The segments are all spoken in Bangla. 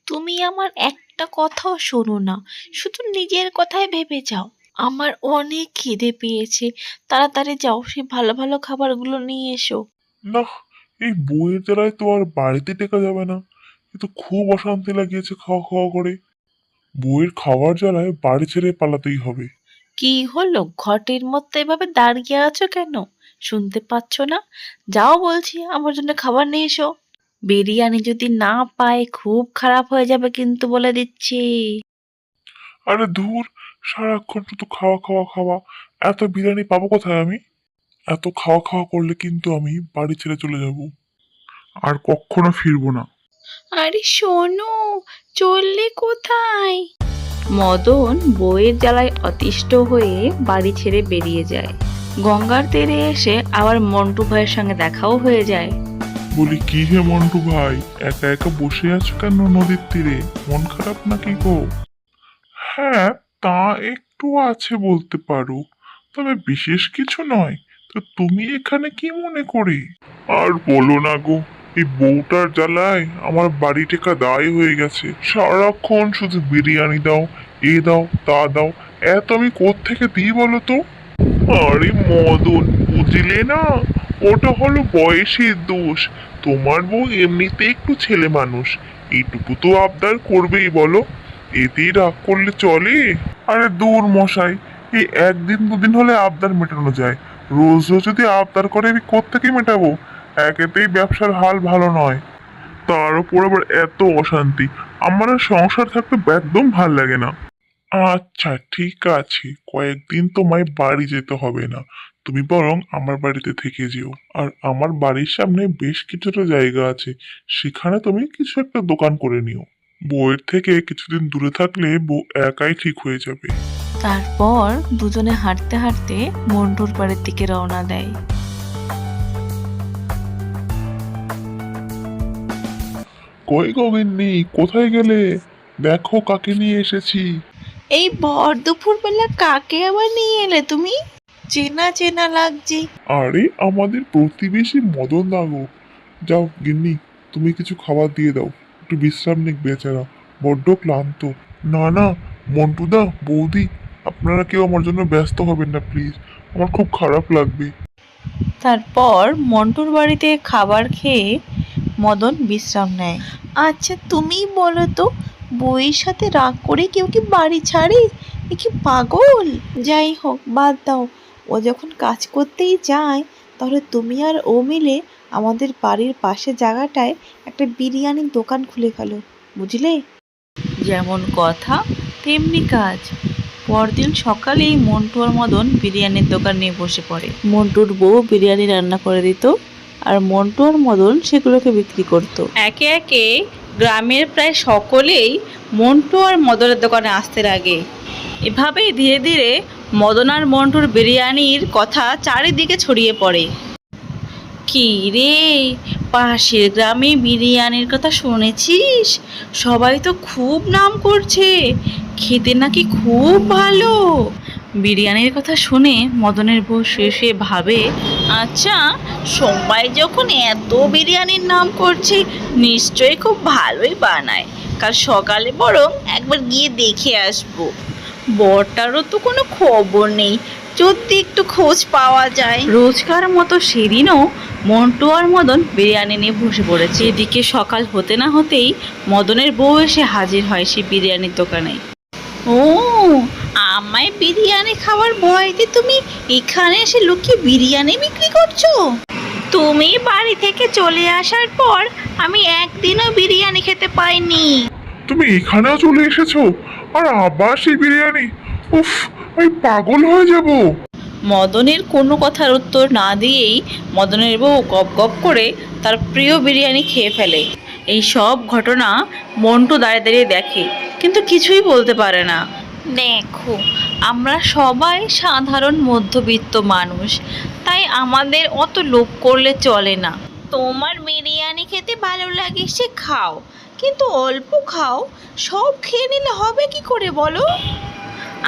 তুমি আমার একটা কথাও শোনো না, শুধু নিজের কথাই ভেবে যাও। আমার অনেক খিদে পেয়েছে, তাড়াতাড়ি যাও, সেই ভালো ভালো খাবারগুলো নিয়ে এসো। না, এই বইয়ের জ্বালায় তো আর বাড়িতে টেকা যাবে না। এ তো খুব অশান্তি লাগিয়েছে খাওয়া খাওয়া করে। বইয়ের খাওয়ার জ্বালায় বাড়ি ছেড়ে পালাতেই হবে। কি হলো, ঘটের মধ্যে এভাবে দাঁড়িয়ে আছো কেন? শুনতে পাচ্ছ না? যাও বলছি, আমার জন্য খাবার নিয়ে এসো। বিরিয়ানি যদি না পাই খুব খারাপ হয়ে যাবে কিন্তু, বলে দিচ্ছি। আরে ধুর, সারাক্ষণ শুধু খাওয়া খাওয়া খাওয়া। এত বিরিয়ানি পাবো কোথায় আমি? এত খাওয়া খাওয়া করলে কিন্তু আমি বাড়ি ছেড়ে চলে যাব, আর কখনো ফিরবো না। আরে শোনো, চললে কোথায়? মদন বইয়ের জ্বালায় অতিষ্ঠ হয়ে বাড়ি ছেড়ে বেরিয়ে যায়। গঙ্গার তীরে এসে আবার মন্টু ভাইয়ের সঙ্গে দেখাও হয়ে যায়। বলি, কি হে মন্টু ভাই, একা একা বসে আছো কেন নদীর তীরে? মন খারাপ নাকি গো? হ্যাঁ, তা একটু আছে বলতে পারো, তবে বিশেষ কিছু নয়। তো তুমি এখানে কি মনে করে? আর বলো না গো, এই বউটার জ্বালায় আমার বাড়ি টেকা দায় হয়ে গেছে। সারাক্ষণ শুধু বিরিয়ানি দাও, এ দাও, তা দাও। এত আমি কোত্থেকে দিই বলো তো? আরে মদন, বুঝলে না, ওটা হলো বয়সের দোষ। তোমার বউ এমনিতে একটু ছেলে মানুষ, এইটুকু তো আবদার করবেই বলো। এতেই রাগ করলে চলে? আরে দূর মশাই, এই একদিন দুদিন হলে আবদার মেটানো যায়। রোজ রোজ যদি আবদার করে আমি কোত্থেকে মেটাবো? একেতেই ব্যবসার হাল ভালো নয়, তার উপর আবার এত অশান্তি। আমার আর সংসার থাকতে একদম ভাল লাগে না। আচ্ছা ঠিক আছে, কয়েকদিন তোমায় বাড়ি যেতে হবে না। তুমি বরং আমার বাড়িতে থেকে যেও। আর আমার বাড়ির সামনে বেশ কিছুটা জায়গা আছে, সেখানে তুমি কিছু একটা দোকান করে নিও। বউয়ের থেকে কিছুদিন দূরে থাকলে বউ একাই ঠিক হয়ে যাবে। তারপর দুজনে হাঁটতে হাঁটতে মন্টুর বাড়ির দিকে রওনা দেয়। কই গগিন্নি, কোথায় গেলে? দেখো কাকে নিয়ে এসেছি। এই ভর দুপুর বেলা কাকে আবার নিয়ে এলে তুমি? চেনা চেনা লাগছে। আরে আমাদের প্রতিবেশী মদন দা গো। যাও গিন্নি, তুমি কিছু খাবার দিয়ে দাও, একটু বিশ্রাম নিক বেচারা, বড্ড ক্লান্ত। না না, মন্টুদা, বৌদি, আপনারা কেউ আমার জন্য ব্যস্ত হবেন না প্লিজ, আমার খুব খারাপ লাগবে। তারপর মন্টুর বাড়িতে খাবার খেয়ে মদন বিশ্রাম নেয়। আচ্ছা তুমিই বলো তো, বউয়ের সাথে রাগ করে কেউ কি বাড়ি ছাড়ে? এ কি পাগল? যাই হোক, বাদ দাও। ও যখন কাজ করতেই যায়, তাহলে তুমি আর ও মিলে আমাদের বাড়ির পাশে জায়গাটায় একটা বিরিয়ানির দোকান খুলে ফেলো, বুঝলে? যেমন কথা তেমনি কাজ। পরদিন সকালেই মন্টু আর মদন বিরিয়ানির দোকান নিয়ে বসে পড়ে। মন্টুর বউ বিরিয়ানি রান্না করে দিত, আর মন্টু আর মদন সেগুলোকে বিক্রি করত। একে একে গ্রামের প্রায় সকলেই মন্টু আর মদনের দোকানে আসতে লাগে। এভাবেই ধীরে ধীরে মদন আর মন্টুর বিরিয়ানির কথা চারিদিকে ছড়িয়ে পড়ে। কি রে, পাশের গ্রামে বিরিয়ানির কথা শুনেছিস? সবাই তো খুব নাম করছে, খেতে নাকি খুব ভালো। বিরিয়ানির কথা শুনে মদনের বউ শুয়ে শুয়ে ভাবে, আচ্ছা, সবাই যখন এত বিরিয়ানির নাম করছে, নিশ্চয়ই খুব ভালোই বানায়। কাল সকালে বরং একবার গিয়ে দেখে আসবো। বরটারও তো কোনো খবর নেই, যদি একটু খোঁজ পাওয়া যায়। রোজকার মতো সেদিনও মন্টু আর মদন বিরিয়ানি নিয়ে বসে পড়েছে। এদিকে সকাল হতে না হতেই মদনের বউ এসে হাজির হয় সেই বিরিয়ানির দোকানে। ও, আমায় বিরিয়ানি খাওয়ার ভয়তে তুমি এখানে এসে লুকিয়ে বিরিয়ানি বিক্রি করছো? তুমি বাড়ি থেকে চলে আসার পর আমি একদিনও বিরিয়ানি খেতে পাইনি। তুমি এখানেও চলে এসেছো, আর আবার সেই বিরিয়ানি? উফ, আমি পাগল হয়ে যাব। মদনের কোনো কথার উত্তর না দিয়েই মদনের বউ গপ গপ করে তার প্রিয় বিরিয়ানি খেয়ে ফেলে। এই সব ঘটনা মন্টু দাঁড়িয়ে দাঁড়িয়ে দেখে, কিন্তু কিছুই বলতে পারে না। দেখো, আমরা সবাই সাধারণ মধ্যবিত্ত মানুষ, তাই আমাদের অত লোভ করলে চলে না। তোমার বিরিয়ানি খেতে ভালো লাগে সে খাও, কিন্তু অল্প খাও। সব খেয়ে নিলে হবে কি করে বলো?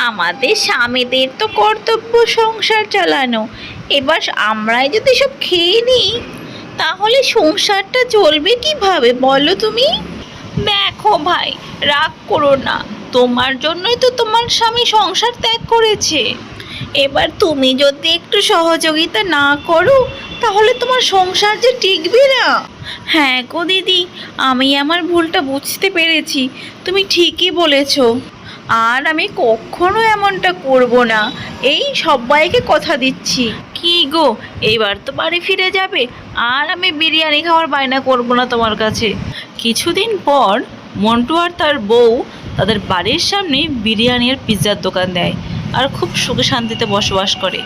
আমাদের স্বামীদের তো কর্তব্য সংসার চালানো, এবার আমরাই যদি সব খেয়ে নিই, তাহলে সংসারটা চলবে কিভাবে বলো তুমি? ব্যাস, দেখো ভাই, রাগ করো না, তোমার জন্যই তো তোমার স্বামী সংসার ত্যাগ করেছে। এবার তুমি যদি একটু সহযোগিতা না করো তাহলে তোমার সংসার যে টিকবে না। হ্যাঁ গো দিদি, আমি আমার ভুলটা বুঝতে পেরেছি, তুমি ঠিকই বলেছো। আর আমি কখনো এমনটা করব না, এই সবাইকে কথা দিচ্ছি। কি গো, এইবার তো বাড়ি ফিরে যাবে, আর আমি বিরিয়ানি খাওয়ার বায়না করব না তোমার কাছে। কিছুদিন পর মন্টু আর তার বউ তাদের বাড়ির সামনে বিরিয়ানি আর পিৎজার দোকান দেয় আর খুব সুখে শান্তিতে বসবাস করে।